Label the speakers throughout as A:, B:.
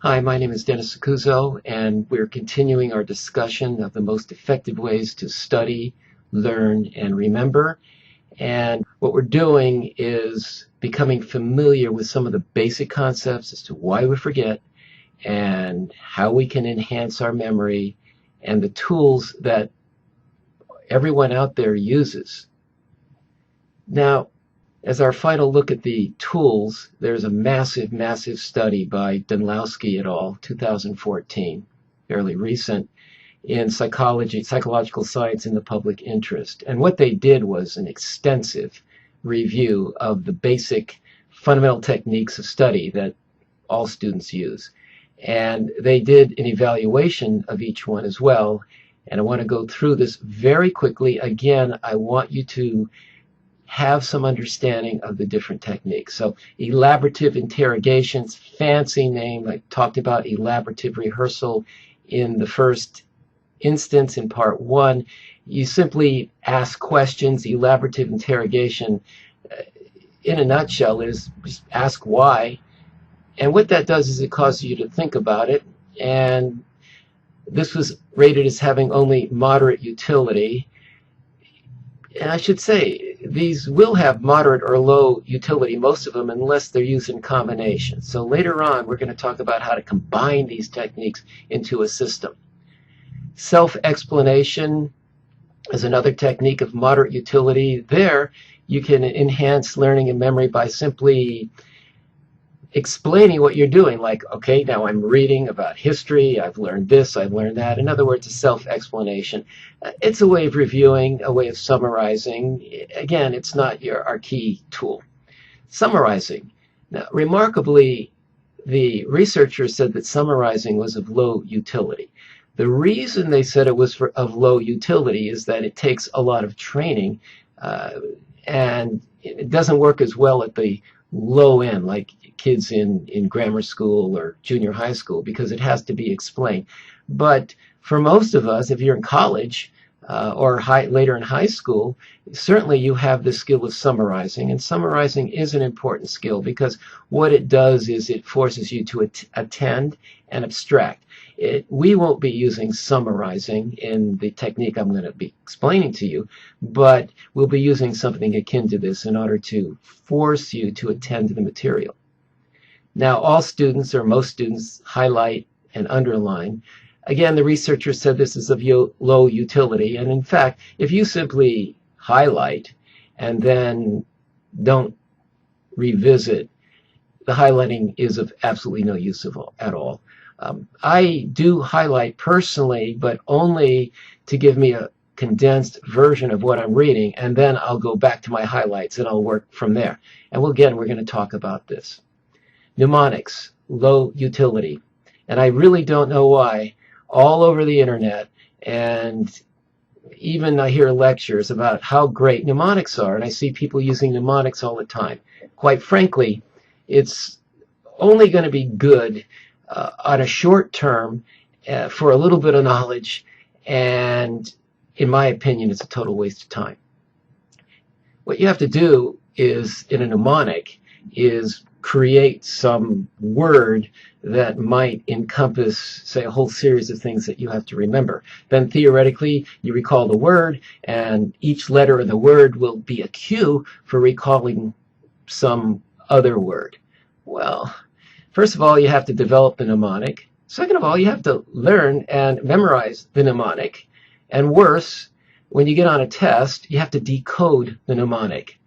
A: Hi, my name is Dennis Saccuzzo, and we're continuing our discussion of the most effective ways to study, learn, and remember. And what we're doing is becoming familiar with some of the basic concepts as to why we forget and how we can enhance our memory and the tools that everyone out there uses. Now, as our final look at the tools, there's a massive study by Dunlowski et al., 2014, fairly recent, in psychological science in the public interest. And what they did was an extensive review of the basic fundamental techniques of study that all students use. And they did an evaluation of each one as well. And I want to go through this very quickly. Again, I want you to have some understanding of the different techniques. So elaborative interrogations, fancy name. I talked about elaborative rehearsal in the first instance in part one. You simply ask questions. Elaborative interrogation, in a nutshell, is just ask why. And what that does is it causes you to think about it. And this was rated as having only moderate utility. And I should say, these will have moderate or low utility, most of them, unless they're used in combination. So later on, we're going to talk about how to combine these techniques into a system. Self-explanation is another technique of moderate utility. There, you can enhance learning and memory by simply explaining what you're doing, like, okay, now I'm reading about history, I've learned this, I've learned that. In other words, a self-explanation. It's a way of reviewing, a way of summarizing. Again, it's not our key tool. Summarizing. Now, remarkably, the researchers said that summarizing was of low utility. The reason they said it was of low utility is that it takes a lot of training, and it doesn't work as well at the low end, like kids in grammar school or junior high school, because it has to be explained. But for most of us, if you're in college or later in high school, certainly you have the skill of summarizing. And summarizing is an important skill because what it does is it forces you to attend and abstract. We won't be using summarizing in the technique I'm going to be explaining to you, but we'll be using something akin to this in order to force you to attend to the material. Now, all students, or most students, highlight and underline. Again, the researchers said this is of low utility, and in fact, if you simply highlight and then don't revisit, the highlighting is of absolutely no use at all. I do highlight personally, but only to give me a condensed version of what I'm reading, and then I'll go back to my highlights and I'll work from there. And again, we're going to talk about this. Mnemonics, low utility. And I really don't know why. All over the internet, and even I hear lectures about how great mnemonics are, and I see people using mnemonics all the time. Quite frankly, it's only going to be good on a short term for a little bit of knowledge, and in my opinion, it's a total waste of time. What you have to do is, in a mnemonic, is create some word that might encompass, say, a whole series of things that you have to remember. Then theoretically, you recall the word, and each letter of the word will be a cue for recalling some other word. Well, first of all, you have to develop the mnemonic. Second of all, you have to learn and memorize the mnemonic. And worse, when you get on a test, you have to decode the mnemonic.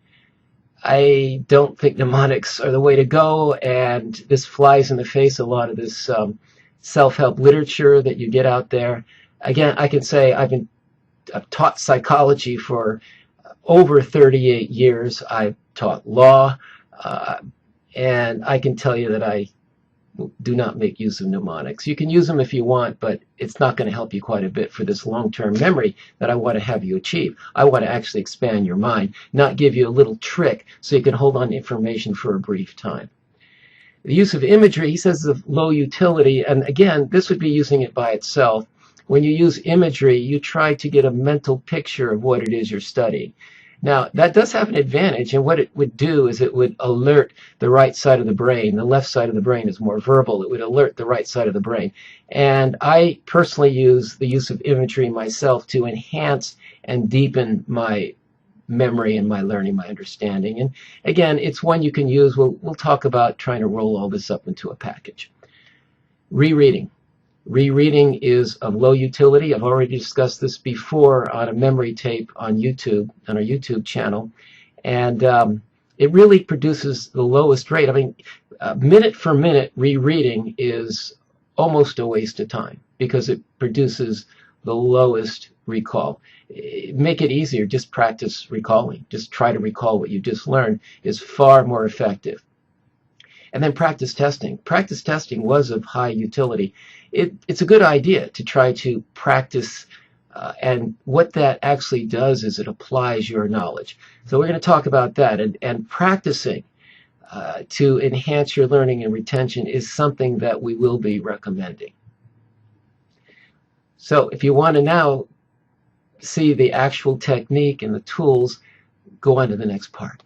A: I don't think mnemonics are the way to go, and this flies in the face of a lot of this self-help literature that you get out there. Again, I can say I've taught psychology for over 38 years. I've taught law, and I can tell you that I do not make use of mnemonics. You can use them if you want, but it's not going to help you quite a bit for this long-term memory that I want to have you achieve. I want to actually expand your mind, not give you a little trick so you can hold on to information for a brief time. The use of imagery, he says, is of low utility, and again, this would be using it by itself. When you use imagery, you try to get a mental picture of what it is you're studying. Now, that does have an advantage, and what it would do is it would alert the right side of the brain. The left side of the brain is more verbal. It would alert the right side of the brain. And I personally use the use of imagery myself to enhance and deepen my memory and my learning, my understanding. And again, it's one you can use. We'll talk about trying to roll all this up into a package. Rereading. Rereading is of low utility. I've already discussed this before on a memory tape on YouTube, on our YouTube channel. And it really produces the lowest rate. I mean, minute for minute rereading is almost a waste of time because it produces the lowest recall. Make it easier. Just practice recalling. Just try to recall what you just learned is far more effective. And then practice testing. Practice testing was of high utility. It's a good idea to try to practice, and what that actually does is it applies your knowledge. So we're going to talk about that. And practicing to enhance your learning and retention is something that we will be recommending. So if you want to now see the actual technique and the tools, go on to the next part.